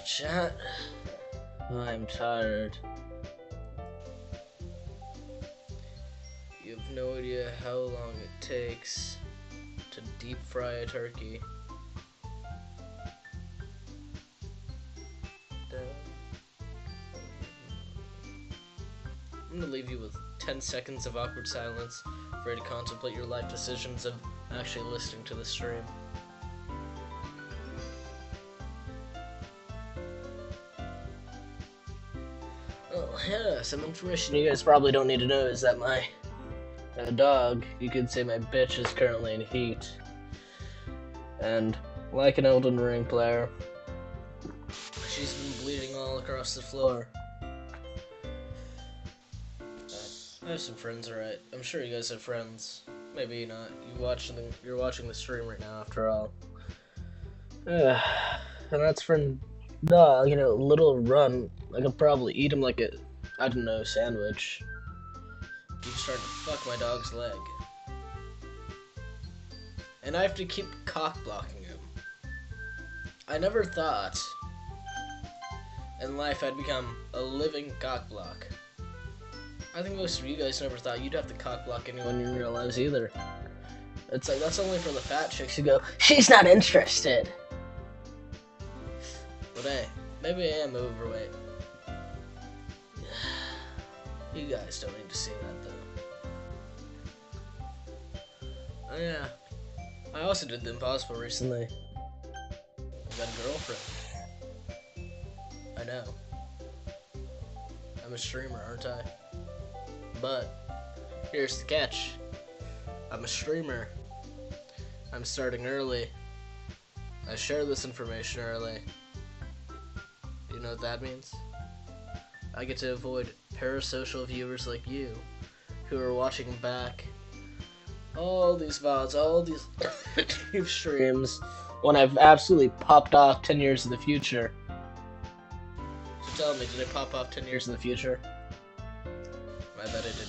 Chat. I'm tired. You have no idea how long it takes to deep fry a turkey. I'm gonna leave you with 10 seconds of awkward silence for you to contemplate your life decisions of actually listening to the stream. Oh, yeah, some information you guys probably don't need to know is that my dog, you could say my bitch, is currently in heat. And like an Elden Ring player, she's been bleeding all across the floor. I have some friends, alright. I'm sure you guys have friends. Maybe not. You're watching the stream right now, after all. And that's for dog, little run. I could probably eat him like I don't know, sandwich. He's starting to fuck my dog's leg. And I have to keep cock blocking him. I never thought in life I'd become a living cock block. I think most of you guys never thought you'd have to cock block anyone in real lives either. It's like, that's only for the fat chicks who go, she's not interested. But hey, maybe I am overweight. You guys don't need to see that though. Oh yeah, I also did the impossible recently. I got a girlfriend. I know. I'm a streamer, aren't I? But here's the catch. I'm a streamer. I'm starting early. I share this information early. You know what that means? I get to avoid parasocial viewers like you, who are watching back all these VODs, all these YouTube streams, when I've absolutely popped off 10 years in the future. So tell me, did I pop off 10 years in the future? I bet I didn't.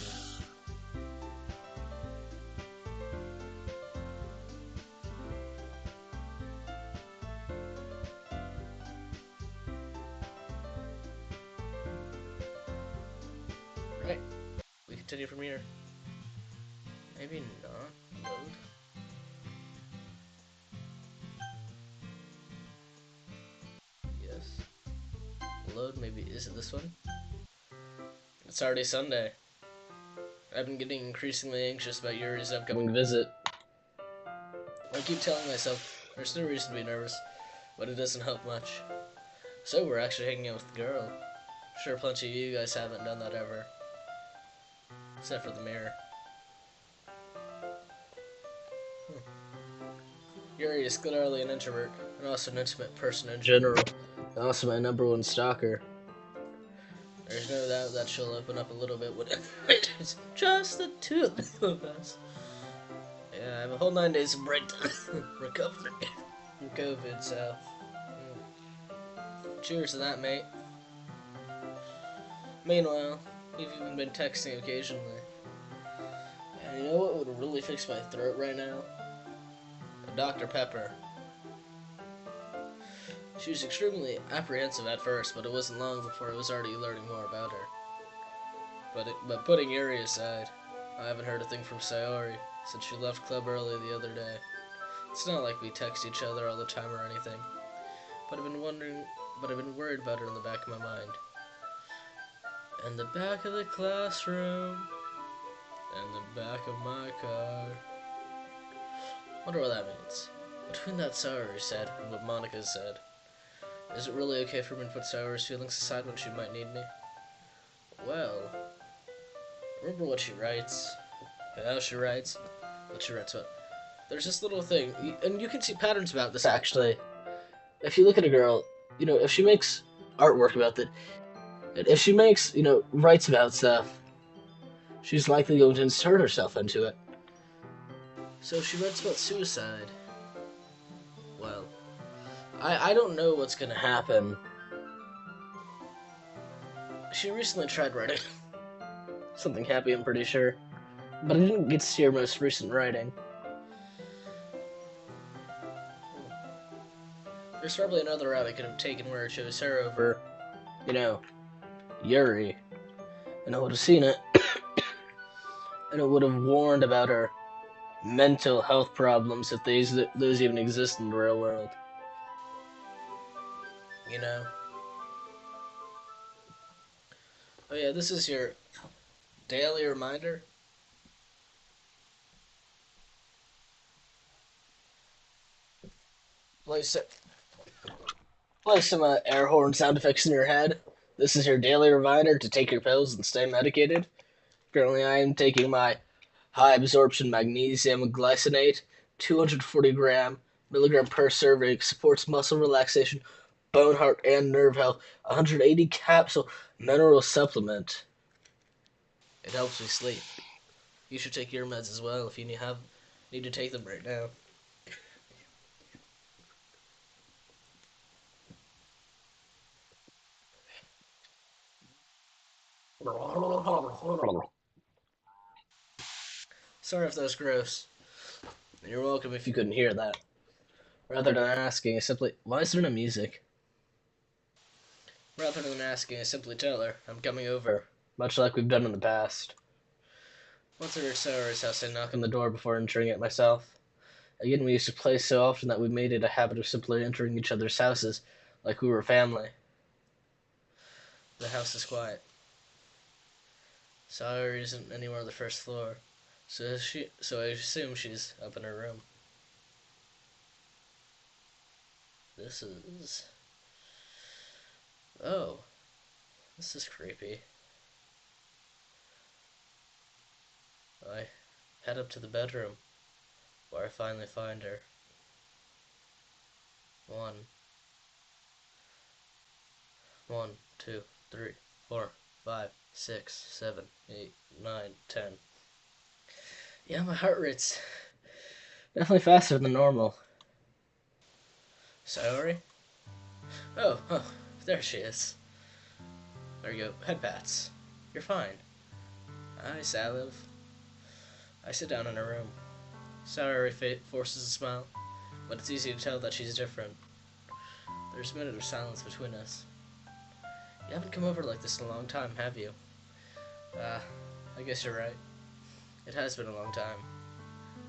Right. We continue from here. Maybe not. Load. Yes. Load, maybe. Is it this one? It's already Sunday. I've been getting increasingly anxious about Yuri's upcoming visit. I keep telling myself there's no reason to be nervous, but it doesn't help much. So we're actually hanging out with the girl. Sure, plenty of you guys haven't done that ever. Except for the mirror. Yuri is clearly an introvert, and also an intimate person in general, and also my #1 stalker. There's no doubt that she'll open up a little bit when it's just the two of us. Yeah, I have a whole 9 days of break recovery from COVID, so cheers to that, mate. Meanwhile, we've even been texting occasionally. And you know what would really fix my throat right now? A Dr. Pepper. She was extremely apprehensive at first, but it wasn't long before I was already learning more about her. But putting Yuri aside, I haven't heard a thing from Sayori since she left club early the other day. It's not like we text each other all the time or anything, but I've been worried about her in the back of my mind. In the back of the classroom, in the back of my car. Wonder what that means. Between that Sayori said and what Monica said, is it really okay for me to put Sayori's feelings aside when she might need me? Well, remember what she writes, how she writes, what she writes about. There's this little thing, and you can see patterns about this actually. If you look at a girl, if she makes artwork about it, if she makes, writes about stuff, she's likely going to insert herself into it. So if she writes about suicide, well, I don't know what's gonna happen. She recently tried writing something happy, I'm pretty sure, but I didn't get to see her most recent writing. There's probably another route I could have taken where I chose her over, you know, Yuri, and I would have seen it, and it would have warned about her mental health problems if those even exist in the real world. You know? Oh yeah, this is your daily reminder. Place it. Play some air horn sound effects in your head. This is your daily reminder to take your pills and stay medicated. Currently, I am taking my high absorption magnesium glycinate, 240 milligram per serving, supports muscle relaxation, bone, heart, and nerve health. 180 capsule mineral supplement. It helps me sleep. You should take your meds as well if you need to take them right now. Sorry if that was gross. You're welcome if you couldn't hear that. Rather than asking, I simply, why is there no music? Rather than asking, I simply tell her I'm coming over, much like we've done in the past. Once I reach Sarah's house, I knock on the door before entering it myself. Again, we used to play so often that we made it a habit of simply entering each other's houses like we were family. The house is quiet. Sarah isn't anywhere on the first floor, so I assume she's up in her room. This is... Oh, this is creepy. I head up to the bedroom, where I finally find her. 1, 2, 3, 4, 5, 6, 7, 8, 9, 10. Yeah, my heart rate's definitely faster than normal. Sayori? Oh, there she is. There you go. Head pats. You're fine. Hi, Saliv. I sit down in her room. Sayori forces a smile, but it's easy to tell that she's different. There's a minute of silence between us. You haven't come over like this in a long time, have you? I guess you're right. It has been a long time.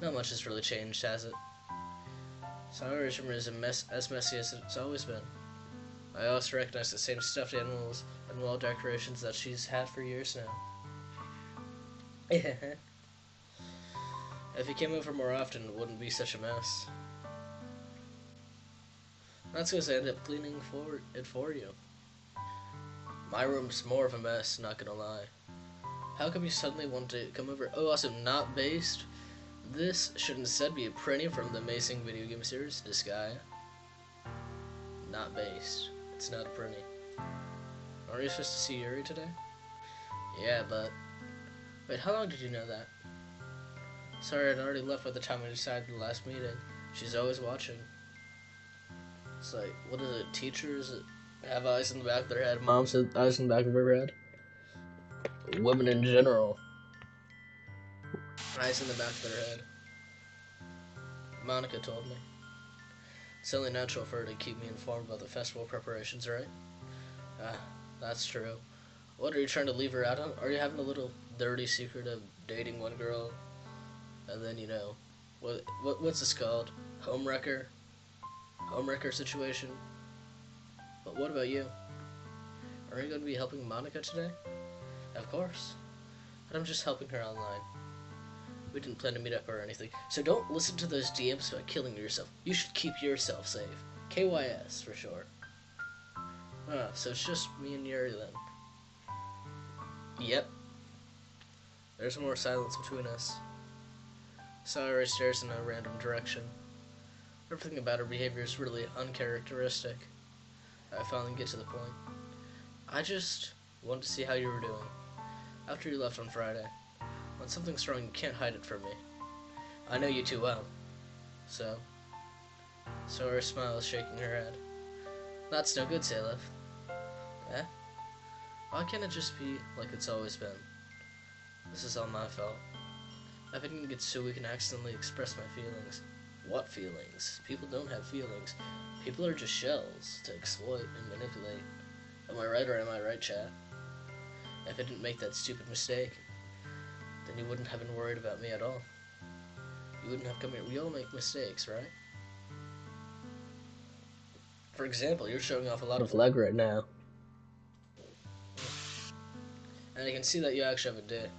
Not much has really changed, has it? Sayori's room is as messy as it's always been. I also recognize the same stuffed animals and wall decorations that she's had for years now. If you came over more often, it wouldn't be such a mess. That's because I end up cleaning it for you. My room's more of a mess, not gonna lie. How come you suddenly want to come over? Oh, also, not based? This should instead be a printing from the amazing video game series, Disgaea. Not based. It's not a printing. Aren't you supposed to see Yuri today? Yeah, but... Wait, how long did you know that? Sorry, I'd already left by the time we decided the last meeting. She's always watching. It's like, what is it, teachers have eyes in the back of their head, moms have eyes in the back of her head? Women in general. Eyes in the back of their head. Monica told me. It's only natural for her to keep me informed about the festival preparations, right? Ah, that's true. What, are you trying to leave her out on? Are you having a little dirty secret of dating one girl? And then, what's this called? Homewrecker? Homewrecker situation? But what about you? Are you going to be helping Monica today? Of course. But I'm just helping her online. We didn't plan to meet up or anything. So don't listen to those DMs about killing yourself. You should keep yourself safe. KYS, for sure. Ah, so it's just me and Yuri then. Yep. There's more silence between us. Sayori stares in a random direction. Everything about her behavior is really uncharacteristic. I finally get to the point. I just wanted to see how you were doing. After you left on Friday. When something's wrong, you can't hide it from me. I know you too well. So? Sayori's smile is shaking her head. That's no good, Salif. Eh? Why can't it just be like it's always been? This is all my fault. I've been getting so weak and accidentally express my feelings. What feelings? People don't have feelings. People are just shells to exploit and manipulate. Am I right or am I right, chat? If I didn't make that stupid mistake, then you wouldn't have been worried about me at all. You wouldn't have come here. We all make mistakes, right? For example, you're showing off a lot of leg right now. And I can see that you actually have a dick.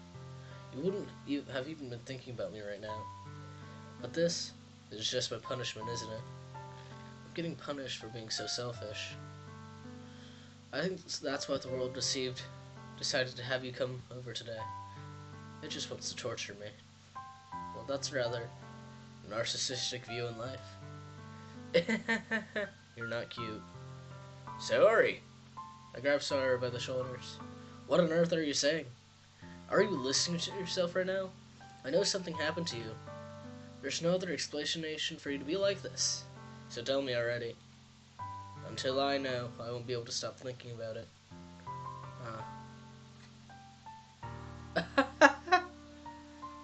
You wouldn't have even been thinking about me right now. But this is just my punishment, isn't it? I'm getting punished for being so selfish. I think that's why the world decided to have you come over today. It just wants to torture me. Well, that's rather a narcissistic view in life. You're not cute. Sorry. I grabbed Sawyer by the shoulders. What on earth are you saying? Are you listening to yourself right now? I know something happened to you. There's no other explanation for you to be like this. So tell me already. Until I know, I won't be able to stop thinking about it.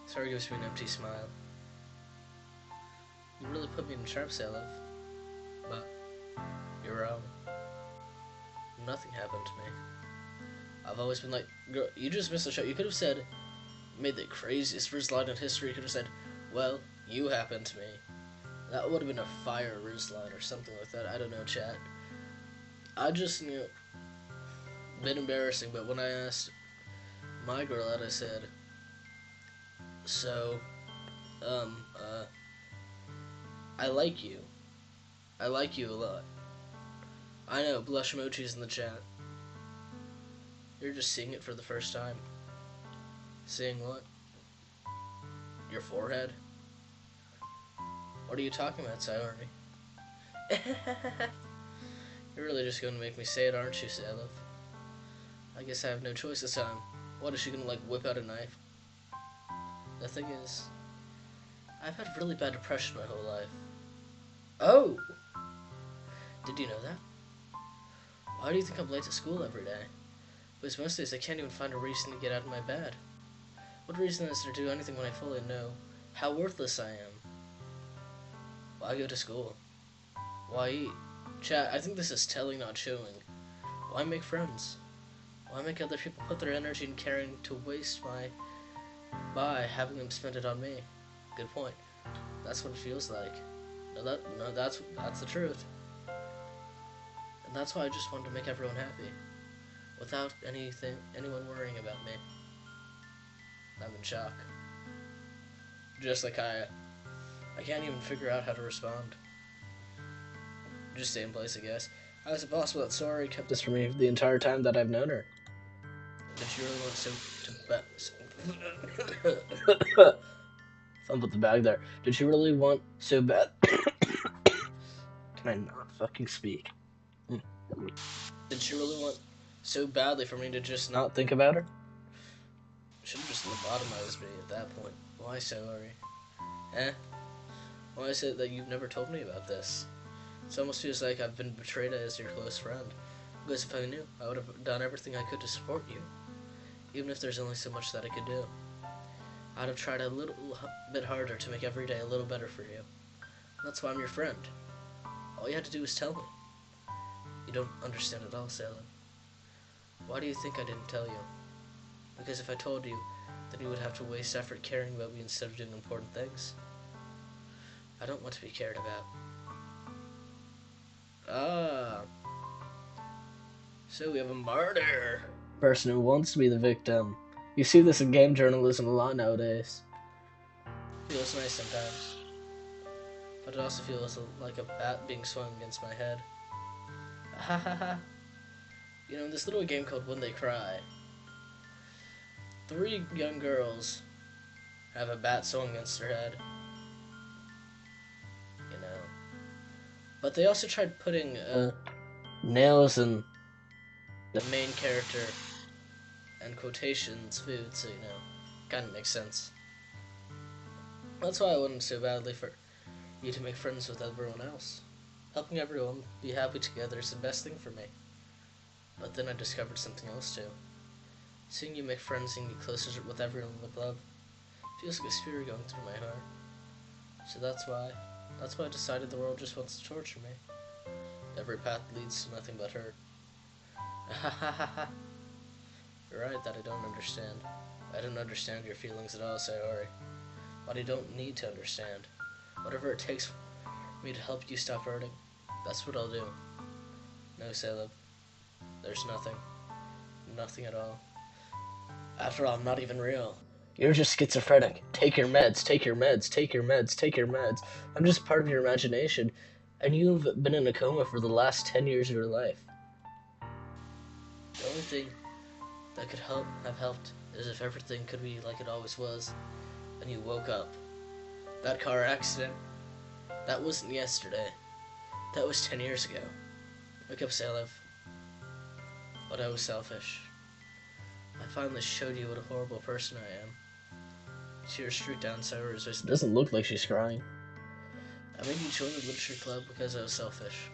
Sorry gives me an empty smile. You really put me in a trap, Salif. But you're wrong. Nothing happened to me. I've always been like, girl, you just missed the show. You could have said, made the craziest first line in history. You could have said, well, you happened to me. That would have been a fire Riz line or something like that. I don't know, chat. I just knew. Bit embarrassing, but when I asked my girl out, I said, so, I like you. I like you a lot. I know, blush emojis in the chat. You're just seeing it for the first time. Seeing what? Your forehead? What are you talking about, Sayori? You're really just going to make me say it, aren't you, Salif? I guess I have no choice this time. What, is she going to, like, whip out a knife? The thing is, I've had really bad depression my whole life. Oh! Did you know that? Why do you think I'm late to school every day? Because most days I can't even find a reason to get out of my bed. What reason is there to do anything when I fully know how worthless I am? Why go to school? Why eat? Chat, I think this is telling, not showing. Why make friends? Why make other people put their energy and caring to waste by having them spend it on me? Good point. That's what it feels like. That's the truth. And that's why I just wanted to make everyone happy. Without anyone worrying about me. I'm in shock. Just like I can't even figure out how to respond. Just stay in place, I guess. How is it possible that Sori kept this from me the entire time that I've known her? Did she really want Fumbled the bag there. Did she really want so bad? Can I not fucking speak? Did she really want so badly for me to just not think about her? Should have just lobotomized me at that point. Why, Sayori? Why is it that you've never told me about this? It almost feels like I've been betrayed as your close friend. Because if I knew, I would have done everything I could to support you. Even if there's only so much that I could do. I'd have tried a little bit harder to make every day a little better for you. That's why I'm your friend. All you had to do was tell me. You don't understand at all, Salem. Why do you think I didn't tell you? Because if I told you, then you would have to waste effort caring about me instead of doing important things. I don't want to be cared about. So we have a martyr. Person who wants to be the victim. You see this in game journalism a lot nowadays. Feels nice sometimes. But it also feels like a bat being swung against my head. Ha ha ha. You know, in this little game called When They Cry, 3 young girls have a bat swung against their head. You know. But they also tried putting nails in the main character and quotations food, so you know, kind of makes sense. That's why I wanted so badly for you to make friends with everyone else. Helping everyone be happy together is the best thing for me. But then I discovered something else too. Seeing you make friends and get closer with everyone with love feels like a spear going through my heart. So that's why That's why I decided the world just wants to torture me. Every path leads to nothing but hurt. Ha ha ha ha. You're right that I don't understand. I don't understand your feelings at all, Sayori. But I don't need to understand. Whatever it takes for me to help you stop hurting, that's what I'll do. No, Caleb. There's nothing. Nothing at all. After all, I'm not even real. You're just schizophrenic. Take your meds, take your meds, take your meds, take your meds. I'm just part of your imagination, and you've been in a coma for the last 10 years of your life. The only thing that could have helped is if everything could be like it always was, and you woke up. That car accident, that wasn't yesterday. That was 10 years ago. Wake up, Salev. But I was selfish. I finally showed you what a horrible person I am. Tears streaked down Sayori's face. It doesn't look like she's crying. I made you join the literature club because I was selfish.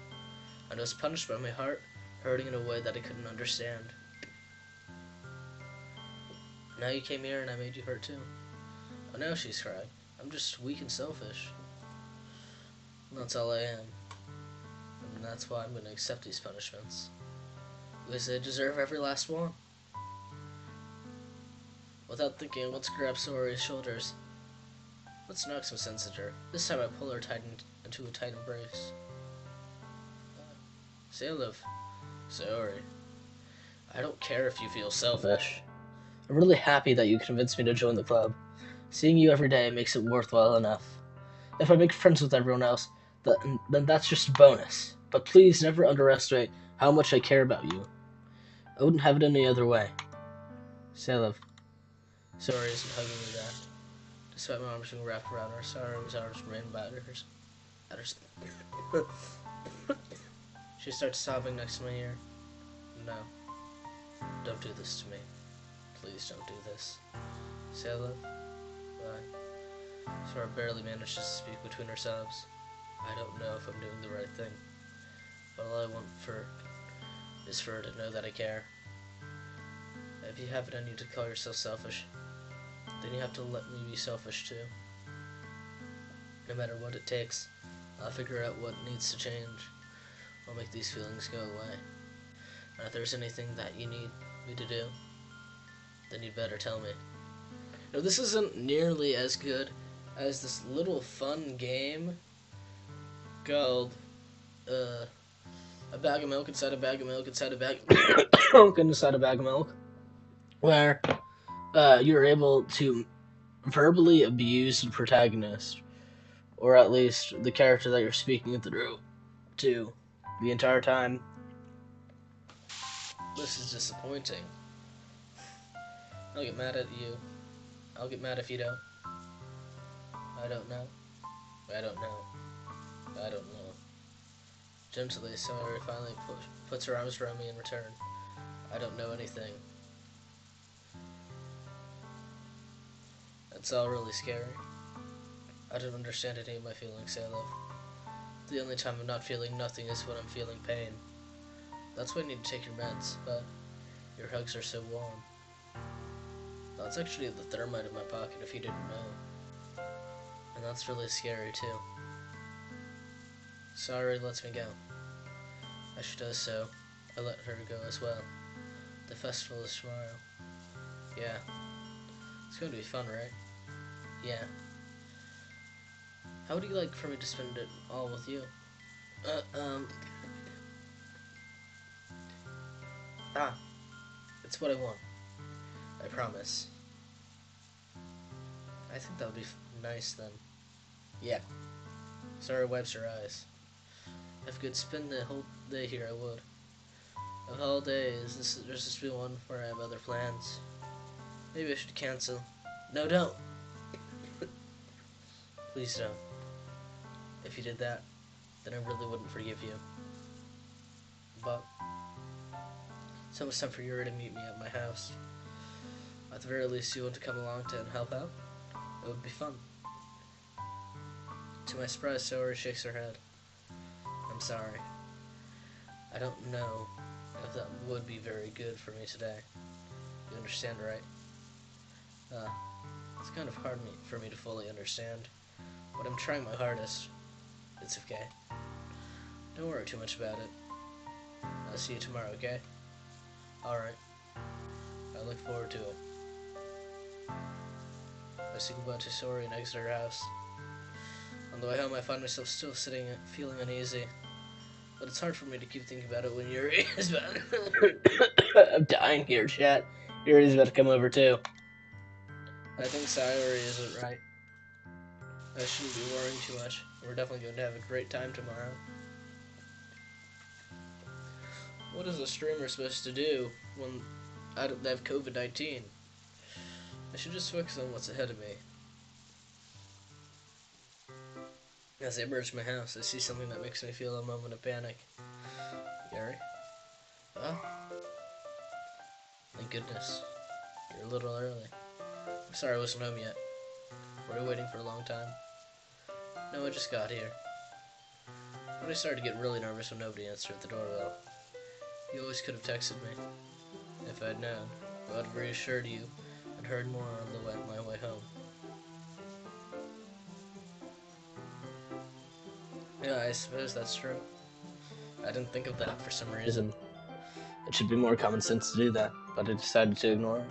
And I was punished by my heart hurting in a way that I couldn't understand. Now you came here and I made you hurt too. Oh, now she's crying. I'm just weak and selfish. And that's all I am. And that's why I'm going to accept these punishments. Because I deserve every last one. Without thinking, let's grab Sayori's shoulders. Let's knock some sense into her. This time I pull her tight into a tight embrace. Sayori. Sayori. I don't care if you feel selfish. I'm really happy that you convinced me to join the club. Seeing you every day makes it worthwhile enough. If I make friends with everyone else, then that's just a bonus. But please never underestimate how much I care about you. I wouldn't have it any other way. Sayori isn't hugging me back. Despite my arms being wrapped around her, Sayori's arms remain about her. She starts sobbing next to my ear. No. Don't do this to me. Please don't do this. Sayori? Why? Sora barely manages to speak between her sobs. I don't know if I'm doing the right thing. But all I want is for her to know that I care. If you have it in you to call yourself selfish, then you have to let me be selfish too. No matter what it takes, I'll figure out what needs to change. I'll make these feelings go away. And if there's anything that you need me to do, then you'd better tell me. Now, this isn't nearly as good as this little fun game called a bag of milk inside a bag of milk inside a bag of milk inside a bag of milk, where you're able to verbally abuse the protagonist, or at least the character that you're speaking through to the entire time. This is disappointing. I'll get mad at you. I'll get mad if you don't. I don't know. I don't know. I don't know. Gently, Sayori finally puts her arms around me in return. I don't know anything. It's all really scary. I don't understand any of my feelings, I love. The only time I'm not feeling nothing is when I'm feeling pain. That's why I need to take your meds, but your hugs are so warm. That's actually the thermite in my pocket, if you didn't know. And that's really scary, too. Sayori lets me go. As she does so, I let her go as well. The festival is tomorrow. Yeah. It's going to be fun, right? Yeah. How would you like for me to spend it all with you? It's what I want. I promise. I think that would be nice then. Yeah. Sayori wipes her eyes. If I could spend the whole day here, I would. Of all days, there's just be one where I have other plans. Maybe I should cancel. No, don't! Please don't. If you did that, then I really wouldn't forgive you. But it's almost time for Yuri to meet me at my house. At the very least, you want to come along to help out? It would be fun. To my surprise, Sayori shakes her head. I'm sorry. I don't know if that would be very good for me today. You understand, right? It's kind of hard for me to fully understand, but I'm trying my hardest. It's okay. Don't worry too much about it. I'll see you tomorrow, okay? Alright. I look forward to it. I say goodbye to Sori and exit her house. On the way home, I find myself still sitting, feeling uneasy. But it's hard for me to keep thinking about it when Yuri is about I'm dying here, chat. Yuri's about to come over, too. I think Sayori isn't right. I shouldn't be worrying too much. We're definitely going to have a great time tomorrow. What is a streamer supposed to do when they have COVID-19? I should just focus on what's ahead of me. As I emerge from my house, I see something that makes me feel a moment of panic. Yuri? Oh? Thank goodness. You're a little early. I'm sorry I wasn't home yet. Were you waiting for a long time? No, I just got here. But I started to get really nervous when nobody answered the doorbell. You always could have texted me. If I'd known, I would have reassured you and heard more on my way home. Yeah, I suppose that's true. I didn't think of that for some reason. It should be more common sense to do that, but I decided to ignore it.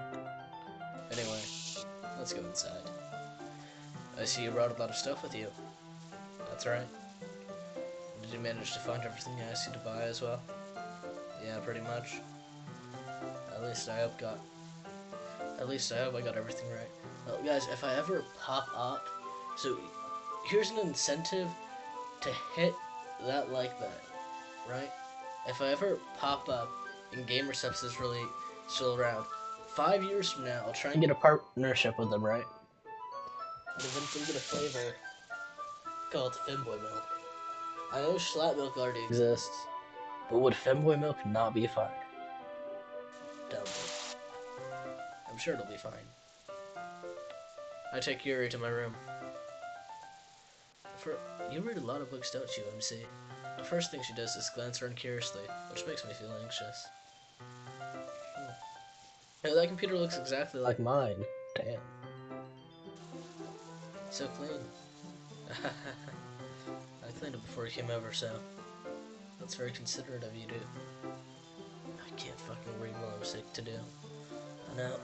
Anyway, let's go inside. I see you brought a lot of stuff with you. That's right. Did you manage to find everything I asked you to buy as well? Yeah, pretty much. At least I hope I got everything right. Well, guys, if I ever pop up, so here's an incentive to hit that like button, right? If I ever pop up and GamerSubs is really still around, 5 years from now, I'll try and get a partnership with them, right? And eventually get a flavor called Femboy Milk. I know Schlatt Milk already exists, but would Femboy Milk not be fine? Doubt it. I'm sure it'll be fine. I take Yuri to my room. You read a lot of books, don't you, MC? The first thing she does is glance around curiously, which makes me feel anxious. Hey, that computer looks exactly like mine. Damn. So clean. I cleaned it before you came over, so that's very considerate of you, dude. I can't fucking read while I'm sick to do. I know.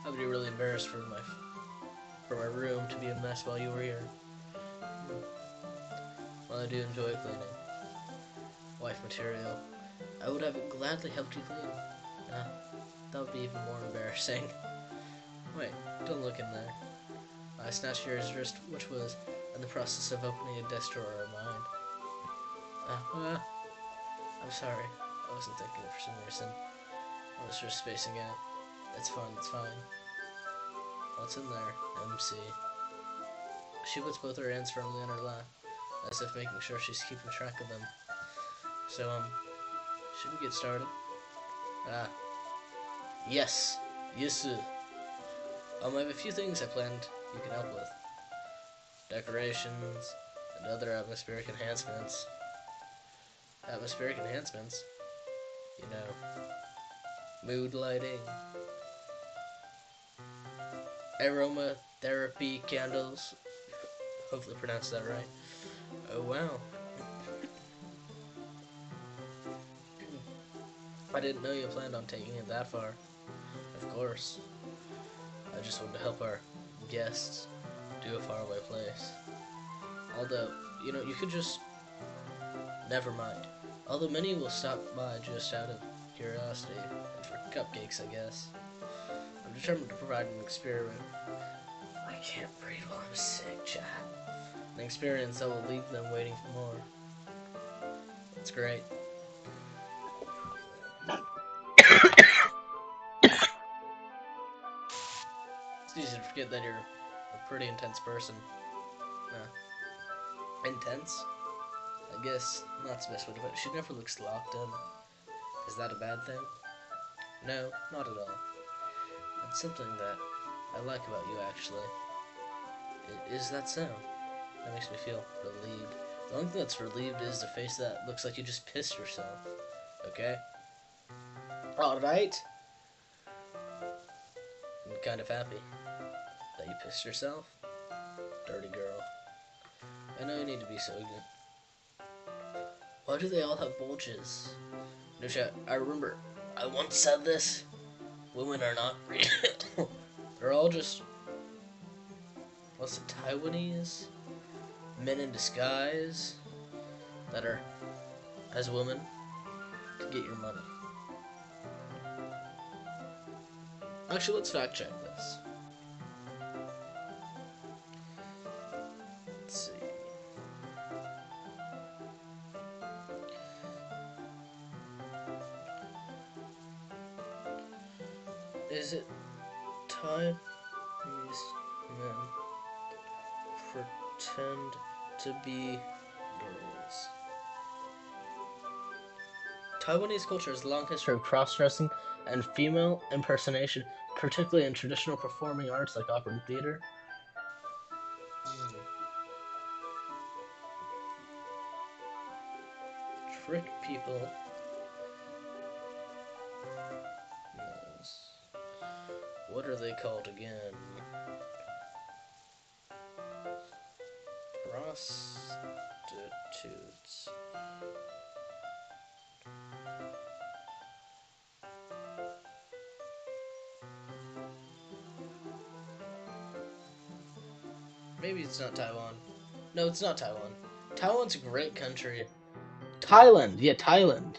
I would be really embarrassed for my room to be a mess while you were here. Well, I do enjoy cleaning. Wife material. I would have gladly helped you clean. That would be even more embarrassing. Wait, don't look in there. I snatched Yuri's wrist, which was in the process of opening a desk drawer of mine. I'm sorry. I wasn't thinking for some reason. I was just spacing out. It's fine, it's fine. What's in there? MC. She puts both her hands firmly on her lap, as if making sure she's keeping track of them. So, should we get started? Yes. Yes, sir. I have a few things I planned you can help with. Decorations, and other atmospheric enhancements. Atmospheric enhancements? You know, mood lighting, aromatherapy candles. Hopefully pronounced that right. Oh wow. I didn't know you planned on taking it that far. Of course. I just wanted to help our guests to a faraway place. Although, you know, you could just... Never mind. Although many will stop by just out of curiosity, and for cupcakes, I guess. I'm determined to provide an experiment. I can't breathe while I'm sick, chat. An experience that will leave them waiting for more. That's great. It's easy to forget that you're a pretty intense person. Intense? I guess that's the best way to put it. She never looks locked in. Is that a bad thing? No, not at all. It's something that I like about you, actually. Is that so? That makes me feel relieved. The only thing that's relieved is the face that looks like you just pissed yourself. Okay? Alright? I'm kind of happy that you pissed yourself. Dirty girl. I know you need to be so ignorant. Why do they all have bulges? No chat. I remember I once said this. Women are not real. They're all just, what's it, Taiwanese? Men in disguise that are as women to get your money. Actually, let's fact check this. Let's see. Is it Taiwanese men pretend to be girls? Taiwanese culture has a long history of cross-dressing and female impersonation, particularly in traditional performing arts like opera and theater. Trick people. Yes. What are they called again? Prostitutes. Maybe it's not Taiwan. No, it's not Taiwan. Taiwan's a great country. Thailand! Yeah, Thailand.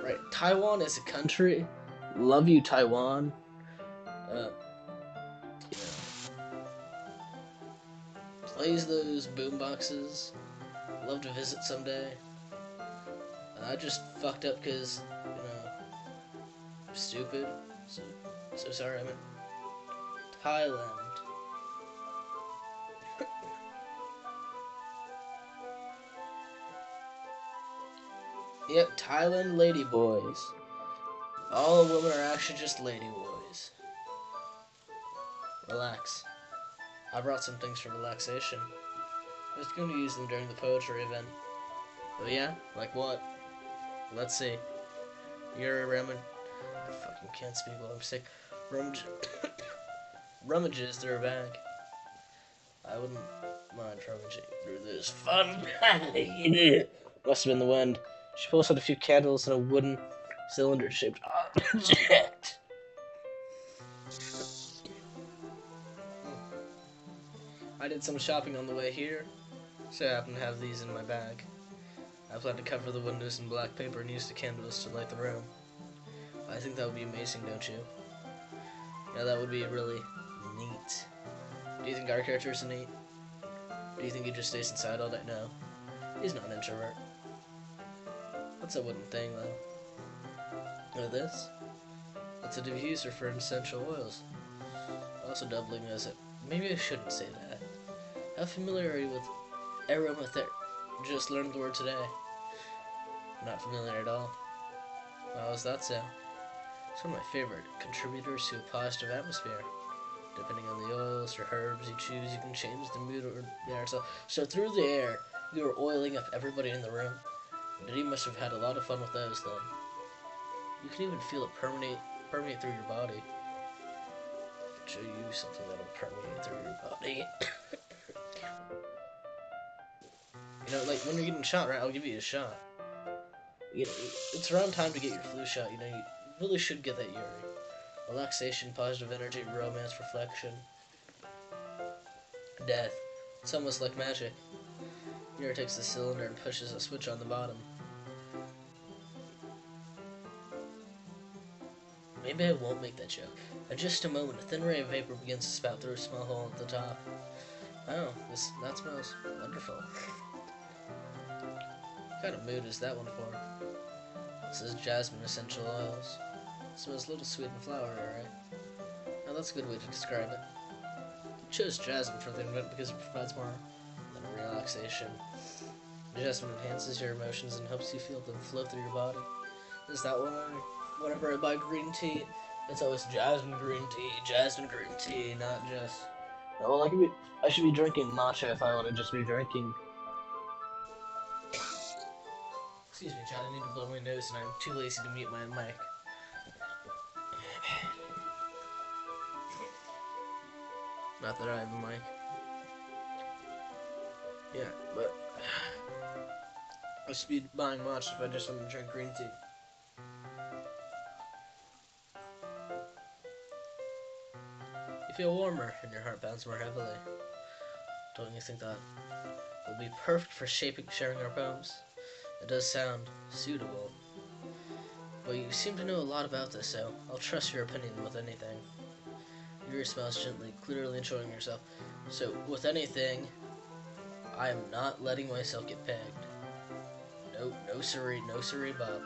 Right, Taiwan is a country. Love you, Taiwan. Yeah. Plays those boomboxes. Love to visit someday. I just fucked up because, I'm stupid. So sorry, I meant Thailand. Yep, Thailand ladyboys. All women are actually just ladyboys. Relax. I brought some things for relaxation. I was going to use them during the poetry event. Oh yeah? Like what? Let's see. You're a I fucking can't speak while I'm sick. Rummages through her bag. I wouldn't mind rummaging through this fun bag. Must have been the wind. She pulls out a few candles and a wooden cylinder-shaped object. I did some shopping on the way here, so I happen to have these in my bag. I plan to cover the windows in black paper and use the candles to light the room. I think that would be amazing, don't you? Yeah, that would be really neat. Do you think our character is neat? Do you think he just stays inside all day? No. He's not an introvert. That's a wooden thing, though. Or this? It's a diffuser for essential oils. Also doubling as it. Maybe I shouldn't say that. How familiar are you with aromatherapy? Just learned the word today. Not familiar at all. How does that sound? It's one of my favorite contributors to a positive atmosphere. Depending on the oils or herbs you choose, you can change the mood or the air. So through the air, you were oiling up everybody in the room. And you must have had a lot of fun with those then. You can even feel it permeate through your body. I'll show you something that'll permeate through your body. Like when you're getting shot, right? I'll give you a shot. It's around time to get your flu shot. You really should get that, Yuri. Relaxation, positive energy, romance, reflection, death. It's almost like magic. Yuri takes the cylinder and pushes a switch on the bottom. Maybe I won't make that joke. In just a moment, a thin ray of vapor begins to spout through a small hole at the top. Oh, that smells wonderful. What kind of mood is that one for? This is jasmine essential oils. It smells a little sweet and flowery, right? Now that's a good way to describe it. I chose jasmine for the event because it provides more than relaxation. Jasmine enhances your emotions and helps you feel them flow through your body. Is that why whenever I buy green tea, it's always jasmine green tea, not just... Well, I should be drinking matcha if I want to just be drinking. Excuse me, Chad, I need to blow my nose and I'm too lazy to mute my mic. Not that I have a mic. Yeah, but I should be buying much if I just want to drink green tea. You feel warmer and your heart pounds more heavily. Don't you think that will be perfect for sharing our poems? It does sound suitable. But you seem to know a lot about this, so I'll trust your opinion with anything. Yuri smiles gently, clearly enjoying yourself. So, with anything, I am not letting myself get pegged. No siree, Bob.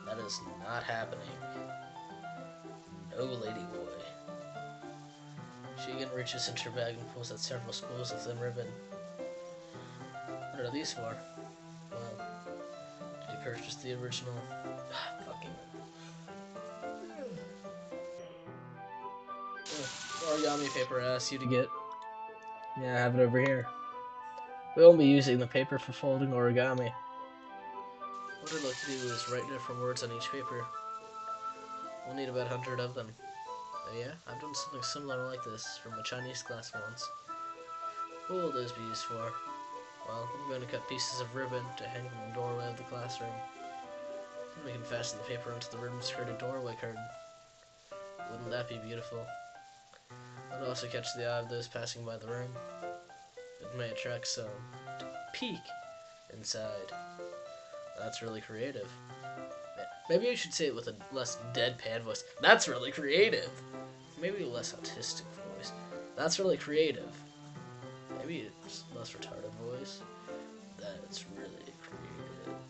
That is not happening. No, lady boy. She again reaches into her bag and pulls out several spools of thin ribbon. What are these for? Well, did you purchase the original? Fucking origami paper I asked you to get. Yeah, I have it over here. We won't be using the paper for folding origami. What I'd like to do is write different words on each paper. We'll need about 100 of them. Oh yeah? I've done something similar like this for my Chinese class once. What will those be used for? Well, I'm going to cut pieces of ribbon to hang from the doorway of the classroom. Then we can fasten the paper onto the ribbon to create a doorway curtain. Wouldn't that be beautiful? It would also catch the eye of those passing by the room. It may attract some to peek inside. That's really creative. Maybe I should say it with a less deadpan voice. That's really creative. Maybe a less autistic voice. That's really creative. Maybe it's less retarded voice. That's really creative.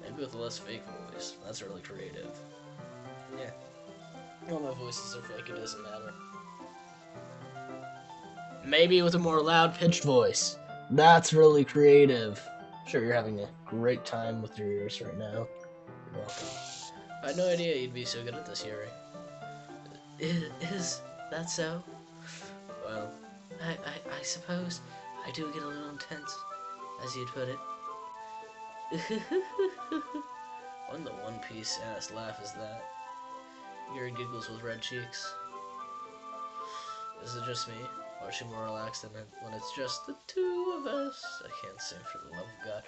Maybe with a less fake voice. That's really creative. Yeah. All my voices are fake, it doesn't matter. Maybe with a more loud-pitched voice. That's really creative. I'm sure you're having a great time with your ears right now. You're welcome. I had no idea you'd be so good at this, Yuri. Is that so? Well, I suppose I do get a little intense, as you'd put it. What in the one-piece ass laugh is that? Yuri giggles with red cheeks. Is it just me? Or is she more relaxed than it when it's just the two of us? I can't sing for the love of God.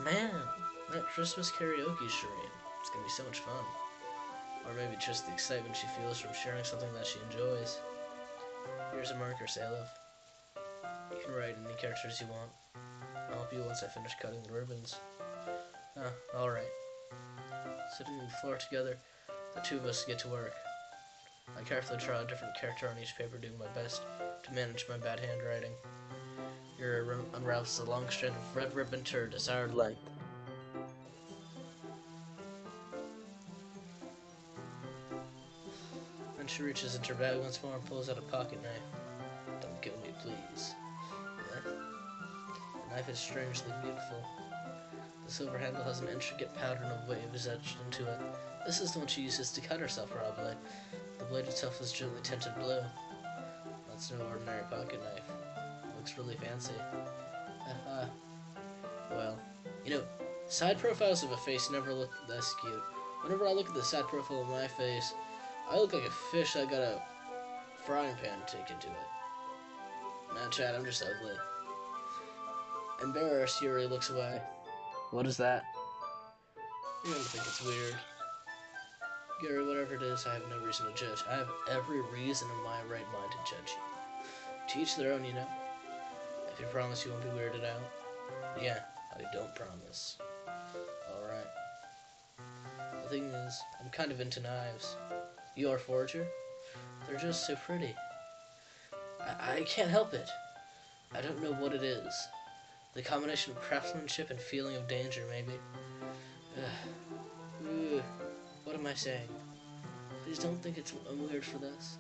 Man, that Christmas karaoke stream. It's gonna be so much fun. Or maybe just the excitement she feels from sharing something that she enjoys. Here's a marker, Salov. You can write any characters you want. I'll help you once I finish cutting the ribbons. Alright. Sitting on the floor together, the two of us get to work. I carefully draw a different character on each paper, doing my best to manage my bad handwriting. Yuri unravels the long strand of red ribbon to her desired length. Then she reaches into her bag once more and pulls out a pocket knife. Don't kill me, please. Yeah? The knife is strangely beautiful. The silver handle has an intricate pattern of waves etched into it. This is the one she uses to cut herself, probably. The blade itself is gently tinted blue. That's no ordinary pocket knife. It looks really fancy. Well, you know, side profiles of a face never look this cute. Whenever I look at the side profile of my face, I look like a fish that got a frying pan taken to it. Nah, Chad, I'm just ugly. Embarrassed, Yuri looks away. What is that? You're gonna think it's weird. Gary, whatever it is, I have no reason to judge. I have every reason in my right mind to judge you. To each their own, you know. If you promise you won't be weirded out. Yeah, I don't promise. Alright. The thing is, I'm kind of into knives. You are a forger? They're just so pretty. I can't help it. I don't know what it is. The combination of craftsmanship and feeling of danger, maybe. What am I saying? Please don't think I'm weird for this.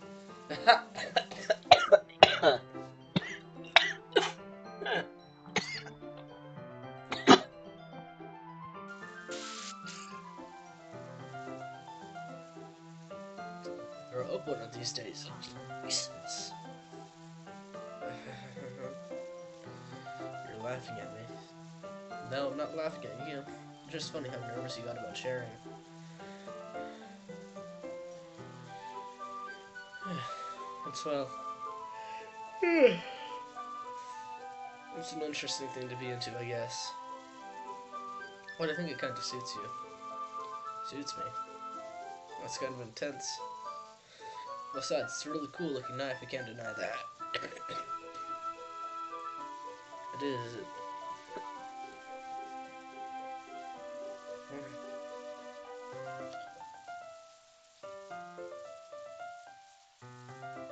Or up one of these days. You're laughing at me. No, I'm not laughing at you. It's just funny how nervous you got about sharing. It's well. It's an interesting thing to be into, I guess. But I think it kind of suits you. Suits me. That's kind of intense. Besides, it's a really cool looking knife, you can't deny that. It is.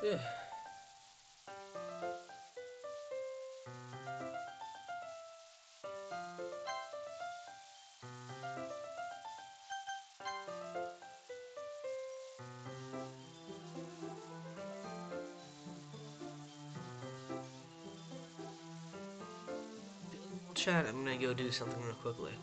Yeah. Chat, I'm gonna go do something real quickly.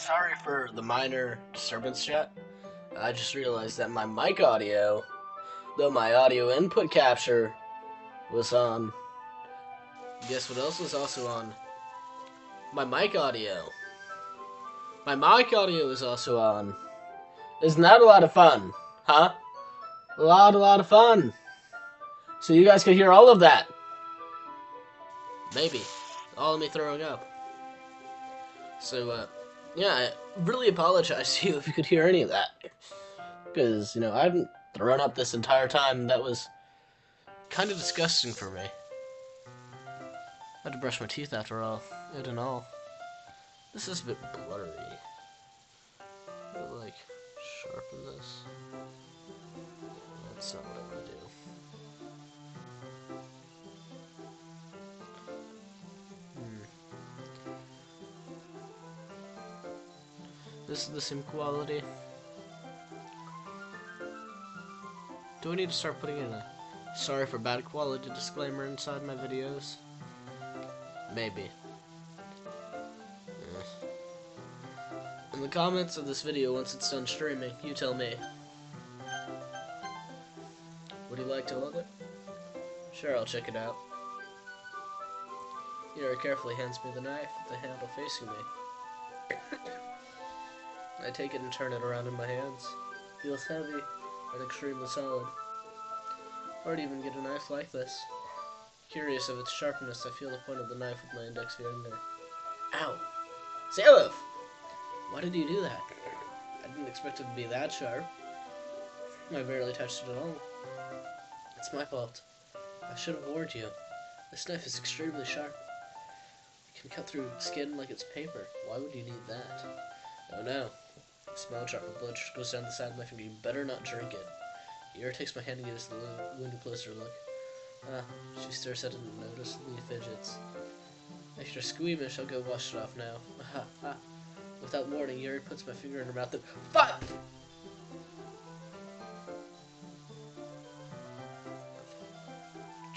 Sorry for the minor disturbance, chat. I just realized that my mic audio, though my audio input capture was on, guess what else was also on? My mic audio. My mic audio is also on. Isn't that a lot of fun? Huh? A lot of fun. So you guys could hear all of that. Maybe. All of me throwing up. So, yeah, I really apologize to you if you could hear any of that. Because, you know, I haven't thrown up this entire time. That was kind of disgusting for me. I had to brush my teeth after all. It and all. This is a bit blurry. But, like, sharpen this. That's not what I want to do. This is the same quality. Do I need to start putting in a sorry for bad quality disclaimer inside my videos? Maybe. In the comments of this video, once it's done streaming, you tell me. Would you like to hold it? Sure, I'll check it out. Yuri carefully hands me the knife with the handle facing me. I take it and turn it around in my hands. Feels heavy and extremely solid. Hard to even get a knife like this. Curious of its sharpness, I feel the point of the knife with my index finger. Ow! Salif! Why did you do that? I didn't expect it to be that sharp. I barely touched it at all. It's my fault. I should have warned you. This knife is extremely sharp. It can cut through skin like it's paper. Why would you need that? Oh no. The smell drop of blood goes down the side of my finger. You better not drink it. Yuri takes my hand and gives the wound a closer look. She stares at it and noticeably fidgets. Extra squeamish, I'll go wash it off now. Without warning, Yuri puts my finger in her mouth and fuck!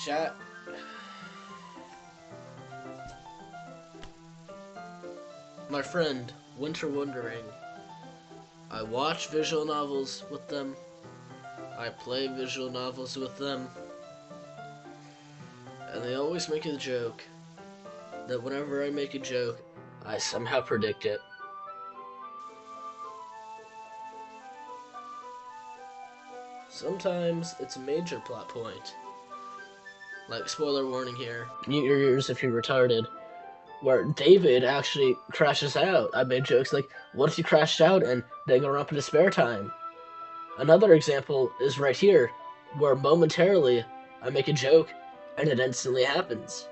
Chat. My friend, Winter Wondering. I watch visual novels with them. I play visual novels with them. And they always make a joke that whenever I make a joke, I somehow predict it. Sometimes it's a major plot point. Like, spoiler warning here, mute your ears if you're retarded, where David actually crashes out. I made jokes like, what if you crashed out and Danganronpa to spare time? Another example is right here, where momentarily I make a joke and it instantly happens.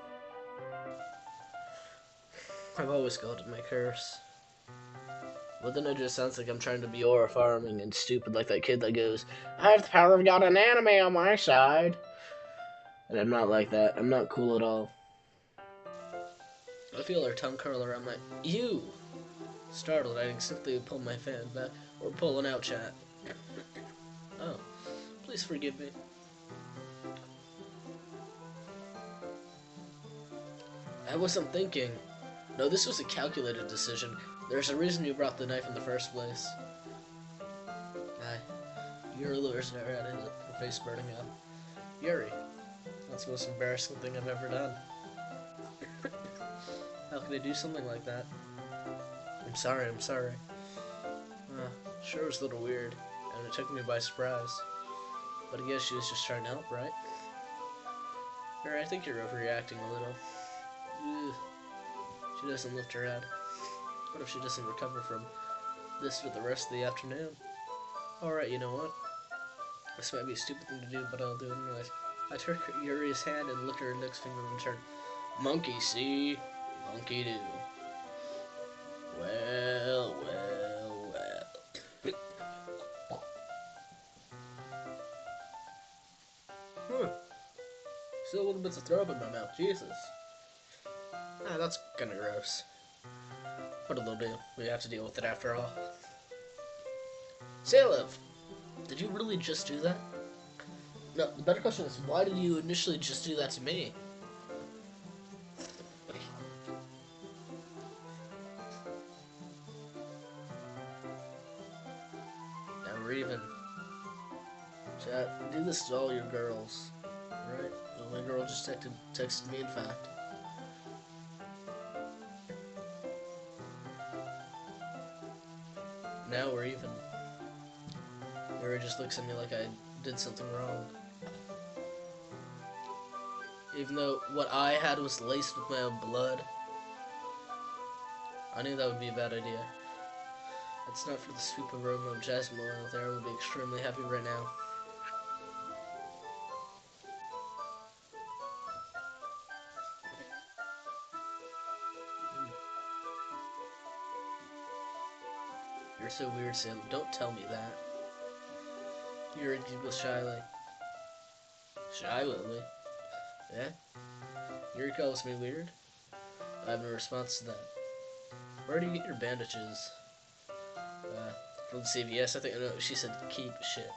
I've always called it my curse. But then it just sounds like I'm trying to be aura farming and stupid like that kid that goes, I have the power of God and anime on my side. And I'm not like that. I'm not cool at all. I feel her tongue curl around my... Ew! Startled, I instantly pull my fan back. Or pull an out, chat. Oh. Please forgive me. I wasn't thinking. No, this was a calculated decision. There's a reason you brought the knife in the first place. Yuri lures her at it, her face burning up. Yuri. That's the most embarrassing thing I've ever done. How could I do something like that? I'm sorry. Sure it was a little weird, and it took me by surprise. But I guess she was just trying to help, right? Yuri, I think you're overreacting a little. Ugh. She doesn't lift her head. What if she doesn't recover from this for the rest of the afternoon? Alright, you know what? This might be a stupid thing to do, but I'll do it anyways. I took Yuri's hand and licked her index finger in return. Monkey see, monkey do. Well. Still a little bits of throw up in my mouth, Jesus. That's kinda gross. But it'll do. We have to deal with it after all. Salif, did you really just do that? No, the better question is, why did you initially just do that to me? do this to all your girls, right? Well, my girl just texted me, in fact. Now we're even. Yuri just looks at me like I did something wrong. Even though what I had was laced with my own blood. I knew that would be a bad idea. It's not for the sweet aroma of jasmine oil. There would be extremely happy right now. You're so weird, Sam. Don't tell me that. Yuri giggles shyly. Shyly? Yeah? Yuri calls me weird? I have no response to that. Where do you get your bandages? From the CVS, I think. No, she said keep shit.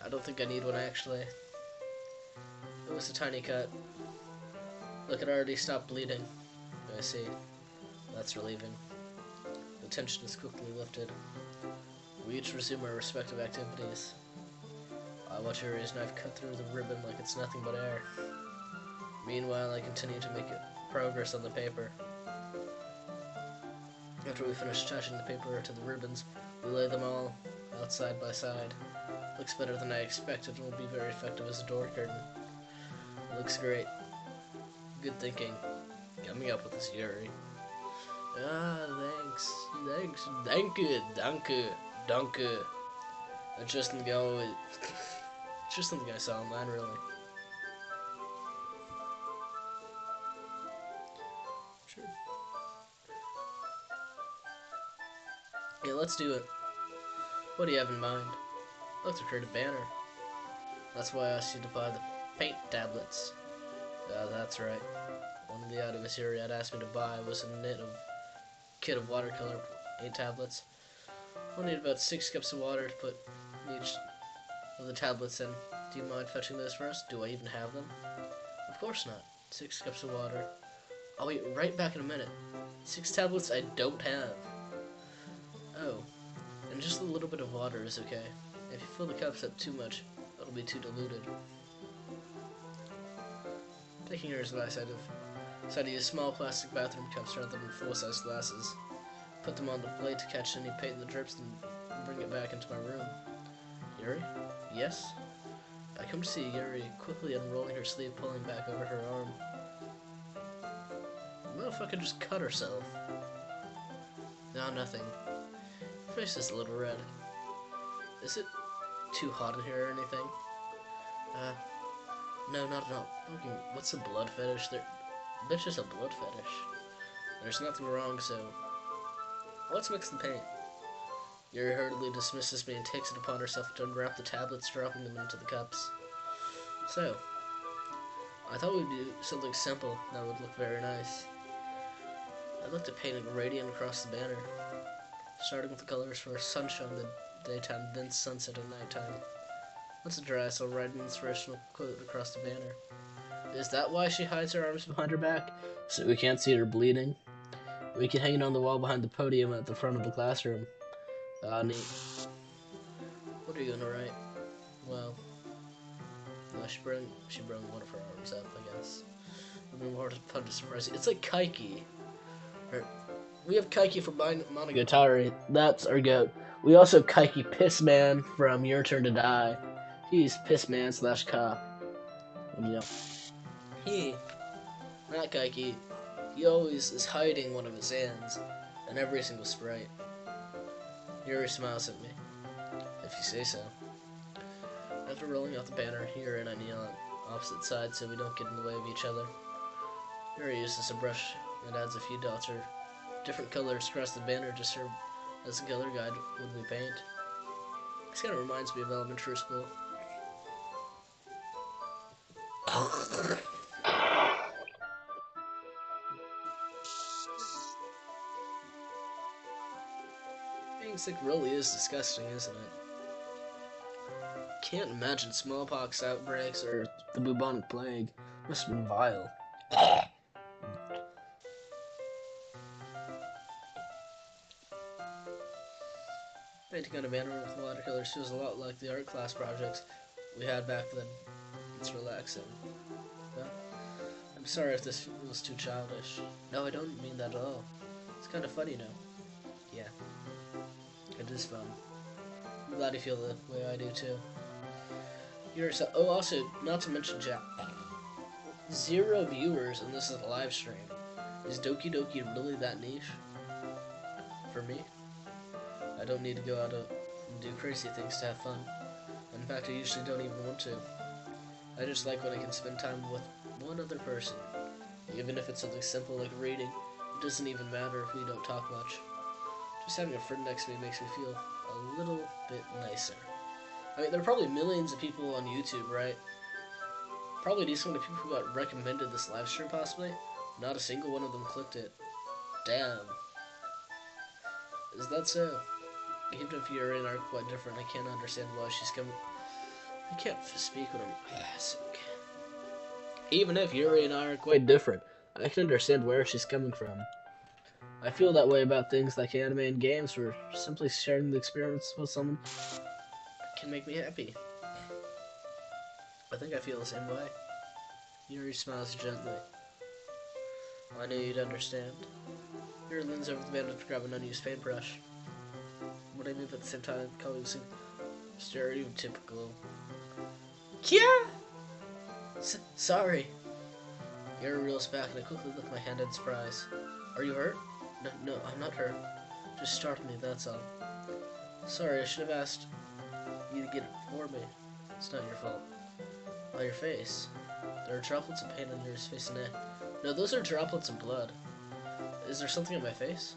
I don't think I need one, actually. It was a tiny cut. Look, it already stopped bleeding. I see. That's relieving. The tension is quickly lifted. We each resume our respective activities. I watch Yuri's knife cut through the ribbon like it's nothing but air. Meanwhile, I continue to make progress on the paper. After we finish attaching the paper to the ribbons, we lay them all out side by side. Looks better than I expected and will be very effective as a door curtain. It looks great. Good thinking. Coming up with this Yuri. Thanks. Danke. That's just something it's just something I saw online, really. Sure. Yeah, let's do it. What do you have in mind? I'd like to create a banner. That's why I asked you to buy the paint tablets. That's right. One of the items here had asked me to buy was a kit of watercolor paint tablets. We'll need about 6 cups of water to put each of the tablets in. Do you mind fetching those for us? Do I even have them? Of course not. 6 cups of water. I'll be right back in a minute. 6 tablets I don't have. Oh, and just a little bit of water is okay. If you fill the cups up too much, it'll be too diluted. Taking your advice, I decided to use small plastic bathroom cups rather than full-size glasses. Put them on the plate to catch any paint that drips and bring it back into my room. Yuri? Yes? I come to see Yuri quickly unrolling her sleeve, pulling back over her arm. The motherfucker just cut herself. No, nothing. Her face is a little red. Is it too hot in here or anything? No, not at all. What's a blood fetish? Bitch is a blood fetish. There's nothing wrong, so let's mix the paint. Yuri hurriedly dismisses me and takes it upon herself to unwrap the tablets, dropping them into the cups. So, I thought we'd do something simple that would look very nice. I'd like to paint a gradient across the banner, starting with the colors for sunshine in the daytime, then sunset at nighttime. Once it dries, I'll write an inspirational quote across the banner. Is that why she hides her arms behind her back? So we can't see her bleeding? We can hang it on the wall behind the podium at the front of the classroom. Neat. What are you gonna write? Well, she brought one of her arms up, I guess. It'll be more fun to surprise you. It's like Kaiki. We have Kaiki from Monogatari. That's our goat. We also have Kaiki Pissman from Your Turn to Die. He's Pissman / cop. Yeah. Not Kaiki. He always is hiding one of his hands in every single sprite. Yuri smiles at me. If you say so. After rolling out the banner, Yuri and I kneel on opposite sides so we don't get in the way of each other. Yuri uses a brush and adds a few dots or different colors across the banner to serve as a color guide when we paint. This kind of reminds me of elementary school. Being sick really is disgusting, isn't it? Can't imagine smallpox outbreaks or the bubonic plague. Must have been vile. Painting on a banner with watercolors feels a lot like the art class projects we had back then. It's relaxing. Well, I'm sorry if this was too childish. No, I don't mean that at all. It's kind of funny now. Yeah, it is fun. I'm glad you feel the way I do too. Oh, also, not to mention, Jack, 0 viewers, and this is a live stream. Is Doki Doki really that niche? For me? I don't need to go out and do crazy things to have fun. In fact, I usually don't even want to. I just like when I can spend time with one other person. Even if it's something simple like reading, it doesn't even matter if we don't talk much. Just having a friend next to me makes me feel a little bit nicer. I mean, there are probably millions of people on YouTube, right? Probably decent many people who got recommended this live stream, possibly. Not a single one of them clicked it. Damn. Is that so? Even if Yuri and I are quite different, I can't understand why she's coming. I can't speak when I'm sick. Even if Yuri and I are quite different, I can understand where she's coming from. I feel that way about things like anime and games, where simply sharing the experience with someone can make me happy. I think I feel the same way. Yuri smiles gently. Well, I knew you'd understand. Yuri leans over the bandage to grab an unused paintbrush. When I move at the same time, colleagues stereotypical. Kia! Sorry. Yuri reels back and I quickly lift my hand in surprise. Are you hurt? No, I'm not hurt. Just startled me, that's all. Sorry, I should have asked you to get it for me. It's not your fault. Oh, your face. There are droplets of paint on Yuri's face and neck. No, those are droplets of blood. Is there something on my face?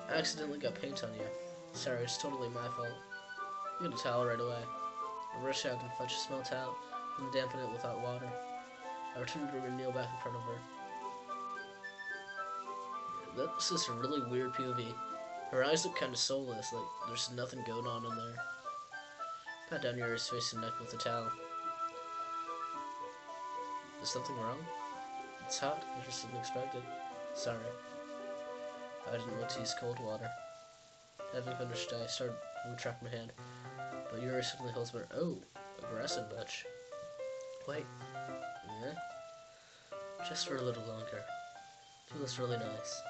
I accidentally got paint on you. Sorry, it's totally my fault. You get a towel right away. I rush out and fetch a small towel and dampen it without water. I return to her and kneel back in front of her. This is a really weird POV. Her eyes look kind of soulless, like there's nothing going on in there. Pat down Yuri's face and neck with the towel. Is something wrong? It's hot. I just didn't expect it. Sorry. I didn't want to use cold water. Having finished, I started to retract my hand. But Yuri suddenly holds my... Oh, aggressive bitch. Wait. Yeah? Just for a little longer. Feels really nice.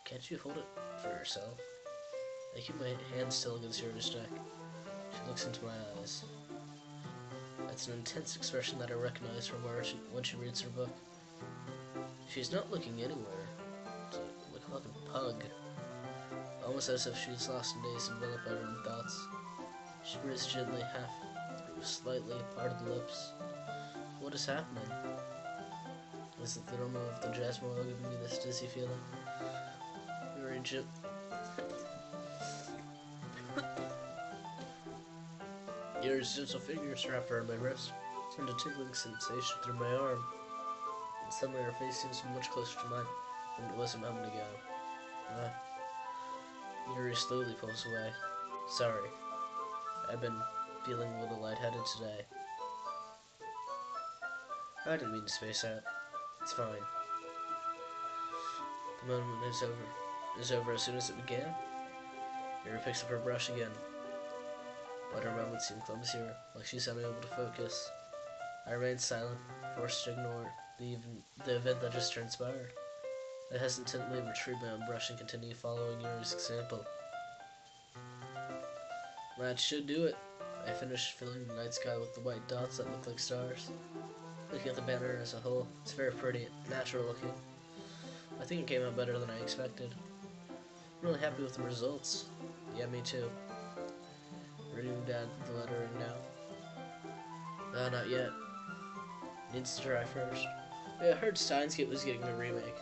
Can't you hold it for yourself? I keep my hand still against Yuri's neck. She looks into my eyes. It's an intense expression that I recognize from when she reads her book. She's not looking anywhere. It's like a fucking pug. Almost as if she's lost in days enveloped by her own thoughts. She breathes gently, slightly parted the lips. What is happening? Is it the aroma of the jasmine oil giving me this dizzy feeling? Very Yuri's gentle fingers wrapped around my wrist, sent a tingling sensation through my arm. And suddenly her face seems much closer to mine than it was a moment ago. Yuri slowly pulls away. Sorry. I've been feeling a little lightheaded today. I didn't mean to space out. It's fine. The moment is over. Is over as soon as it began. Yuri picks up her brush again. But her moments seem clumsier, like she's unable to focus. I remain silent, forced to ignore the event that just transpired. I hesitantly retrieve my own brush and continue following Yuri's example. That should do it. I finished filling the night sky with the white dots that look like stars. Looking at the banner as a whole, it's very pretty, natural looking. I think it came out better than I expected. I'm really happy with the results. Yeah, me too. Reading down the lettering now. Not yet. Needs to dry first. Yeah, I heard Steins Gate was getting a remake.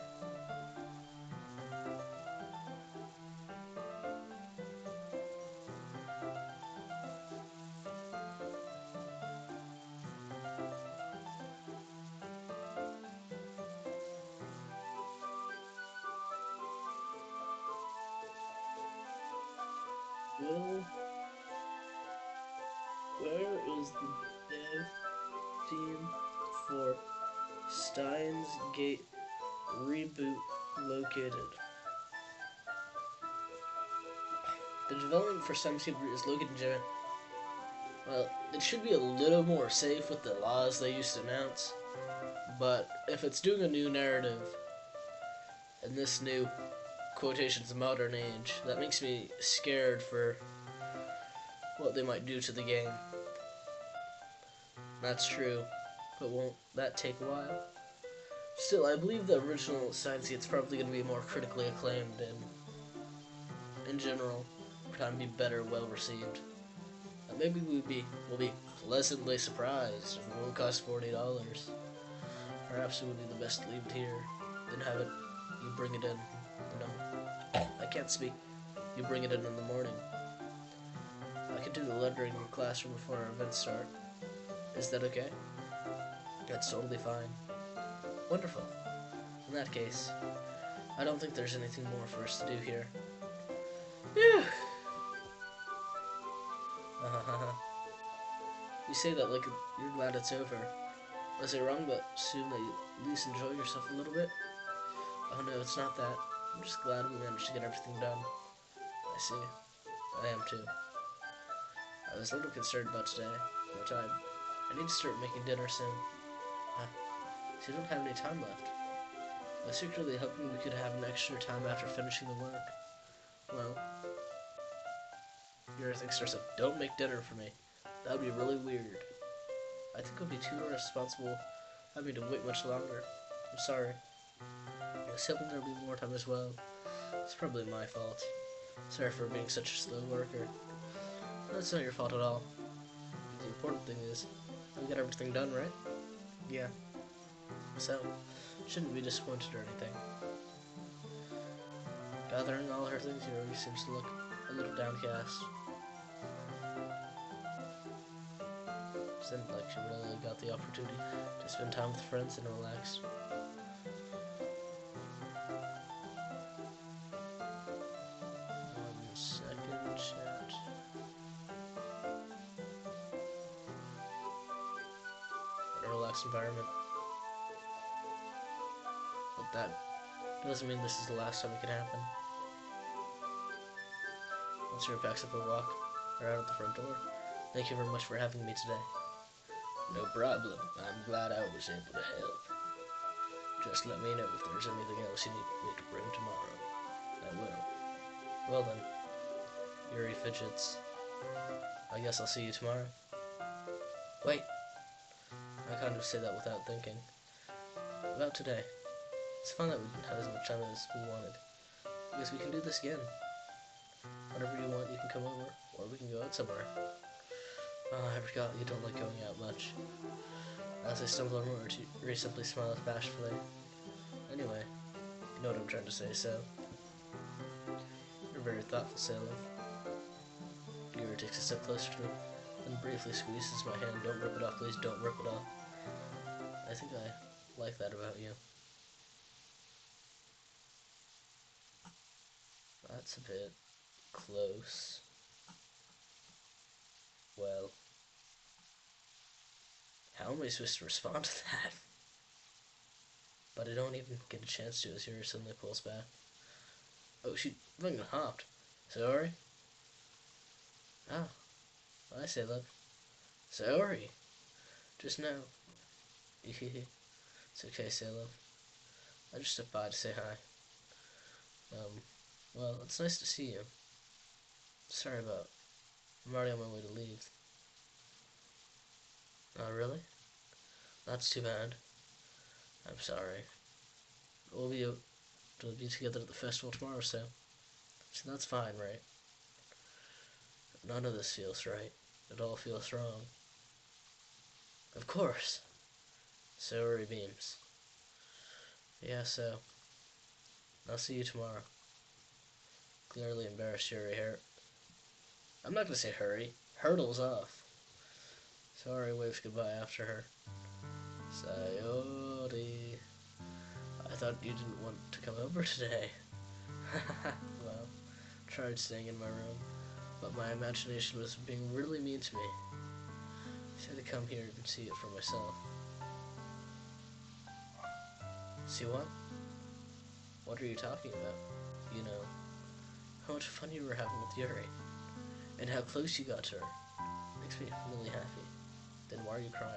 Well, where is the dev team for Steins Gate reboot located? The development for Steins Gate is located in Japan. Well, it should be a little more safe with the laws they used to announce. But if it's doing a new narrative in this new quotations modern age, that makes me scared for what they might do to the game. That's true, but won't that take a while? Still, I believe the original Science Gate's probably going to be more critically acclaimed and, in general, trying to be better, well received. Maybe we'll be pleasantly surprised if it won't cost $40. Perhaps it would be the best to leave it here, then have it, you bring it in, I can't speak, you bring it in the morning. I can do the lettering in the classroom before our events start. Is that okay? That's totally fine. Wonderful. In that case, I don't think there's anything more for us to do here. Phew. You say that like you're glad it's over. Was it wrong to assume that you at least enjoy yourself a little bit? Oh no, it's not that. I'm just glad we managed to get everything done. I see. I am too. I was a little concerned about today. No time. I need to start making dinner soon. So you don't have any time left. I was secretly hoping we could have an extra time after finishing the work. Well, your thing starts up, don't make dinner for me. That would be really weird. I think it would be too irresponsible having to wait much longer. I'm sorry. I was hoping there would be more time as well. It's probably my fault. Sorry for being such a slow worker. That's not your fault at all. The important thing is, we got everything done, right? Yeah. So, shouldn't be disappointed or anything. Gathering all her things, he already seems to look a little downcast. Seemed like she really got the opportunity to spend time with friends and relax. One second, chat. A relaxed environment. But that doesn't mean this is the last time it can happen. Once your packs up and walk, or out of the front door. Thank you very much for having me today. No problem. I'm glad I was able to help. Just let me know if there's anything else you need me to bring tomorrow. I will. Well then, Yuri fidgets. I guess I'll see you tomorrow. Wait. I kind of say that without thinking. About today. It's fun that we didn't have as much time as we wanted. Because we can do this again. Whenever you want, you can come over, or we can go out somewhere. Oh, I forgot you don't like going out much. As I stumble over to you, simply smile bashfully. Anyway, you know what I'm trying to say, so. You're very thoughtful, Sailor. Yuri takes a step closer to me, then briefly squeezes my hand. Don't rip it off, please, don't rip it off. I think I like that about you. That's a bit close. Well, how am I supposed to respond to that? But I don't even get a chance to as Yuri suddenly pulls back. Oh, she fucking hopped. Sorry? Oh, I say, love. Sorry. Just now. It's okay, say, love. I just stopped by to say hi. Well, it's nice to see you. Sorry about... I'm already on my way to leave. Oh, really? That's too bad. I'm sorry. We'll be together at the festival tomorrow, so that's fine, right? None of this feels right. It all feels wrong. Of course. So beams. Yeah, so I'll see you tomorrow. Clearly embarrassed Yuri here. I'm not gonna say hurry. Hurdles off. Sorry, waves goodbye after her. Sayori. I thought you didn't want to come over today. Well, tried staying in my room, but my imagination was being really mean to me. So I had to come here and see it for myself. See what? What are you talking about? You know, how much fun you were having with Yuri, and how close you got to her. makes me really happy. Then why are you crying?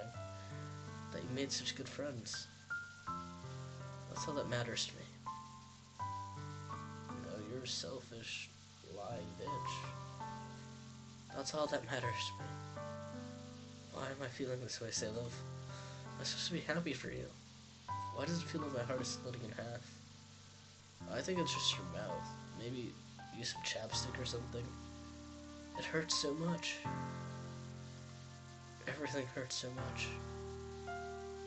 That you made such good friends. That's all that matters to me. No, you're a selfish, lying bitch. That's all that matters to me. Why am I feeling this way, say love? I'm supposed to be happy for you. Why does it feel like my heart is splitting in half? I think it's just your mouth. Maybe use some chapstick or something. It hurts so much. Everything hurts so much.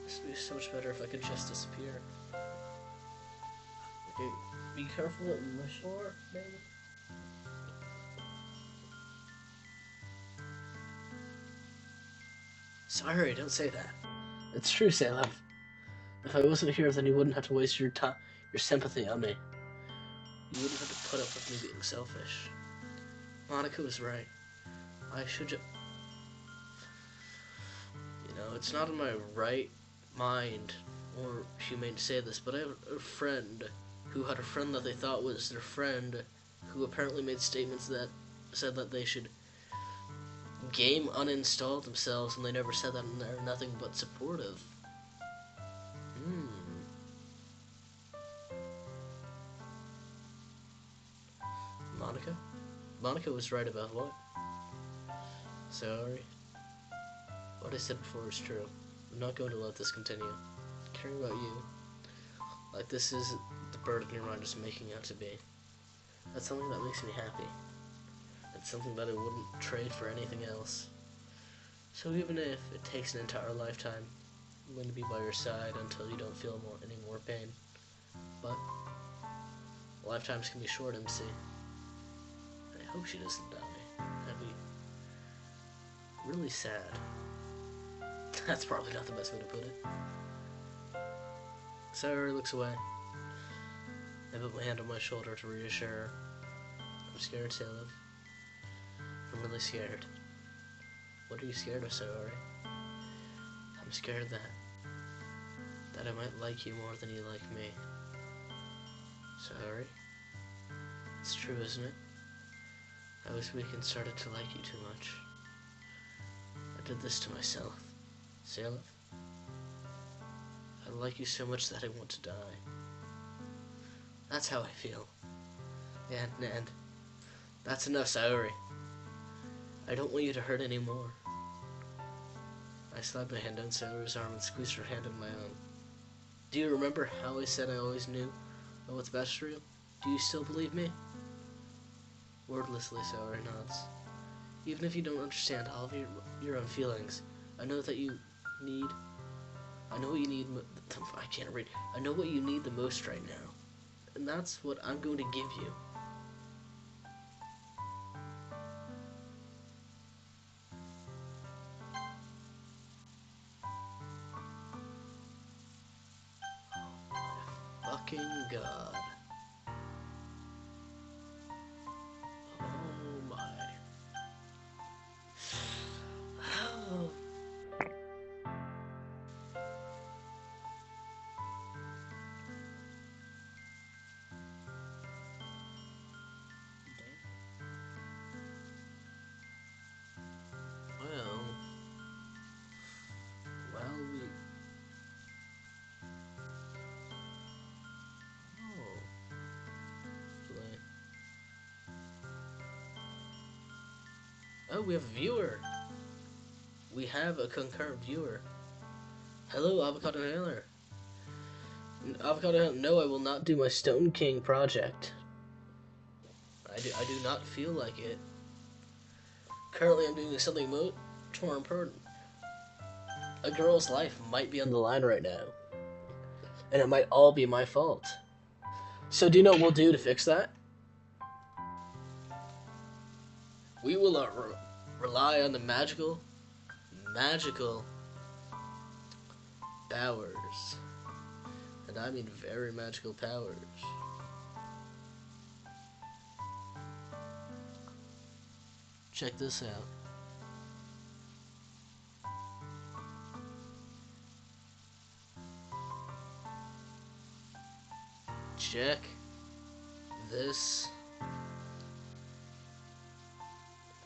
This would be so much better if I could just disappear. Okay, be careful what you wish for, baby. Sorry, don't say that. It's true, Salem. If I wasn't here, then you wouldn't have to waste your time, your sympathy on me. You wouldn't have to put up with me being selfish. Monica was right. I should just... You know, it's not in my right mind or humane to say this, but I have a friend who had a friend that they thought was their friend, who apparently made statements that said that they should game uninstall themselves, and they never said that, and they're nothing but supportive. Monica? Monica was right about what? Sorry. What I said before is true. I'm not going to let this continue. Caring about you, like this is the burden your mind is making out to be. That's something that makes me happy. It's something that I wouldn't trade for anything else. So even if it takes an entire lifetime, I'm going to be by your side until you don't feel any more pain. But lifetimes can be short, MC. And I hope she doesn't die. That'd be really sad. That's probably not the best way to put it. Sayori looks away. I put my hand on my shoulder to reassure her. I'm scared, Salem. I'm really scared. What are you scared of, Sayori? I'm scared that I might like you more than you like me. Sayori? It's true, isn't it? I was weak and started to like you too much. I did this to myself. Salem? I like you so much that I want to die. That's how I feel. And that's enough, Sayori. I don't want you to hurt anymore. I slid my hand down Sayori's arm and squeezed her hand in my own. Do you remember how I said I always knew what's best for you? Do you still believe me? Wordlessly, Sayori nods. Even if you don't understand all of your own feelings, I know that you need... I know what you need... I can't read. I know what you need the most right now. And that's what I'm going to give you. Fucking God. Oh my. Oh. Oh, we have a viewer. We have a concurrent viewer. Hello, Avocado Nailer. Avocado Nailer, no, I will not do my Stone King project. I do not feel like it. Currently, I'm doing something much more important. A girl's life might be on the line right now. And it might all be my fault. So do you know what we'll do to fix that? We will rely on the magical powers. And I mean very magical powers. Check this out. Check this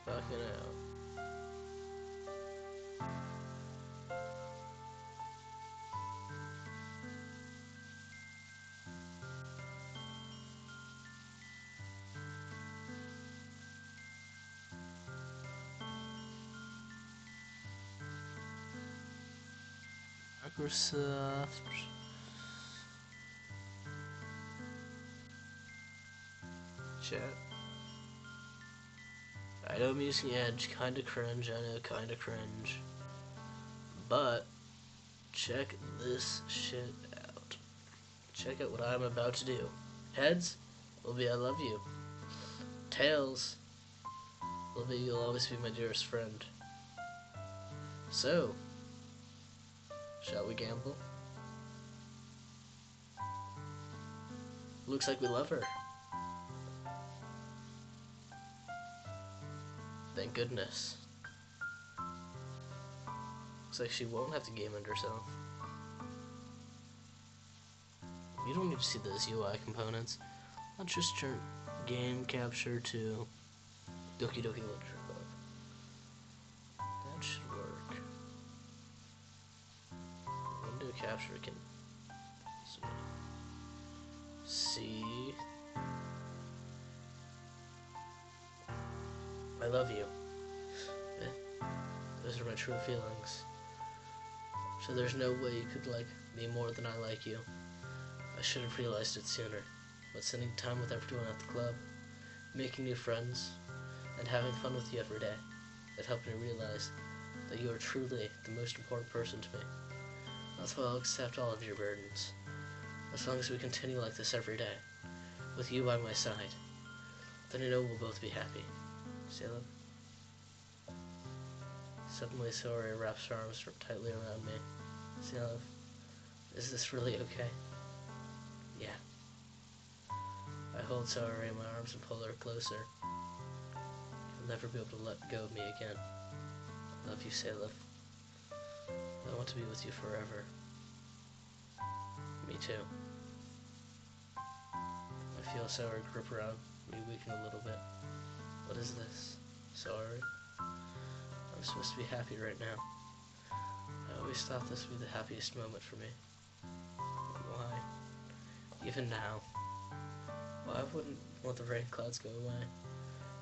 fucking out. Microsoft. Chat. I know I'm using Edge, kinda cringe, I know, kinda cringe. But, check this shit out. Check out what I'm about to do. Heads will be I love you. Tails will be you'll always be my dearest friend. So, shall we gamble? Looks like we love her. Thank goodness. Looks like she won't have to game it herself. You don't need to see those UI components. Let's just turn game capture to Doki Doki Literature Club. That should work. Window capture can see. I love you. Those are my true feelings. So there's no way you could like me more than I like you. I should have realized it sooner. But spending time with everyone at the club, making new friends, and having fun with you every day, it helped me realize that you are truly the most important person to me. That's why I'll accept all of your burdens. As long as we continue like this every day, with you by my side, then I know we'll both be happy. Sailor? Suddenly Saori wraps her arms tightly around me. Sailor, is this really okay? Yeah. I hold Saori in my arms and pull her closer. You'll never be able to let go of me again. I love you, Sailor. I want to be with you forever. Me too. I feel Saori grip around me, weaken a little bit. What is this? Sorry? I'm supposed to be happy right now. I always thought this would be the happiest moment for me. Why? Even now. Why wouldn't want the rain clouds go away?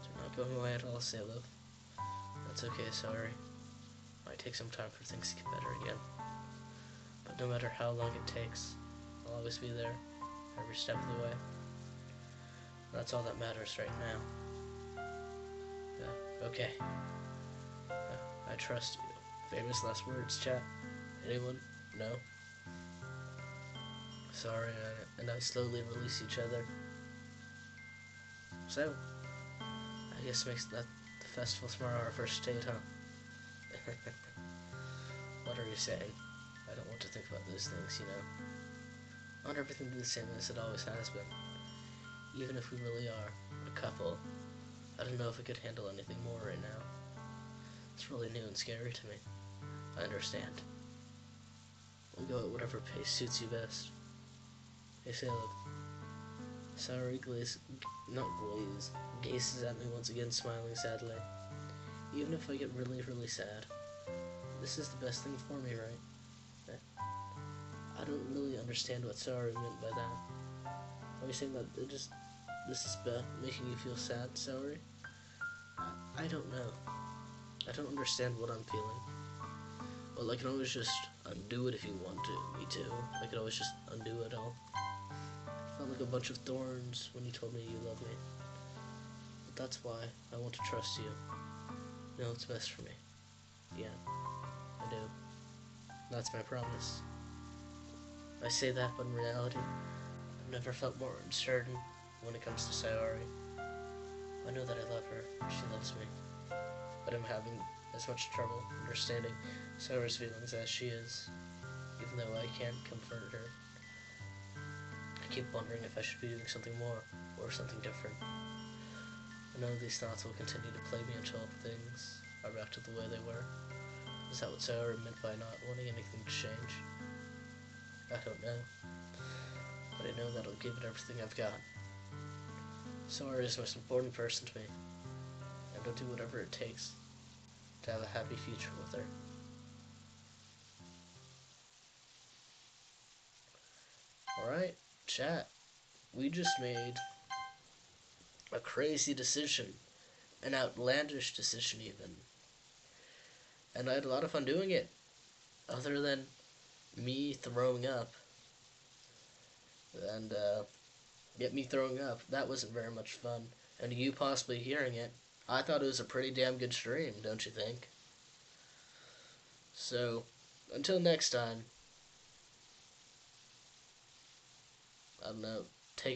They're not going away at all, Salo. That's okay, sorry. Might take some time for things to get better again. But no matter how long it takes, I'll always be there, every step of the way. That's all that matters right now. Okay. I trust you. Famous last words, chat. Anyone? No? Sorry, and I slowly release each other. So, I guess makes that the festival tomorrow our first date, huh? What are you saying? I don't want to think about those things, you know. I want everything to be the same as it always has been. Even if we really are a couple, I don't know if I could handle anything more right now. It's really new and scary to me. I understand. We'll go at whatever pace suits you best. Hey, Caleb. Sorry, gazes at me once again, smiling sadly. Even if I get really, really sad, this is the best thing for me, right? I don't really understand what sorry meant by that. Are you saying that this is making you feel sad, sorry? I don't know. I don't understand what I'm feeling. Well, I can always just undo it if you want to. Me too. I could always just undo it all. I felt like a bunch of thorns when you told me you love me. But that's why I want to trust you. You know what's best for me. Yeah, I do. That's my promise. I say that, but in reality, I've never felt more uncertain when it comes to Sayori. I know that I love her, and she loves me. But I'm having as much trouble understanding Sayori's feelings as she is, even though I can't comfort her. I keep wondering if I should be doing something more, or something different. I know these thoughts will continue to plague me until things are back to the way they were. Is that what Sayori meant by not wanting anything to change? I don't know. But I know that I'll give it everything I've got. Sayori is the most important person to me, and I'll do whatever it takes to have a happy future with her. Alright, chat. We just made a crazy decision. An outlandish decision, even. And I had a lot of fun doing it. Other than me throwing up. And, me throwing up. That wasn't very much fun. And you possibly hearing it. I thought it was a pretty damn good stream, don't you think? So, until next time. I don't know. Take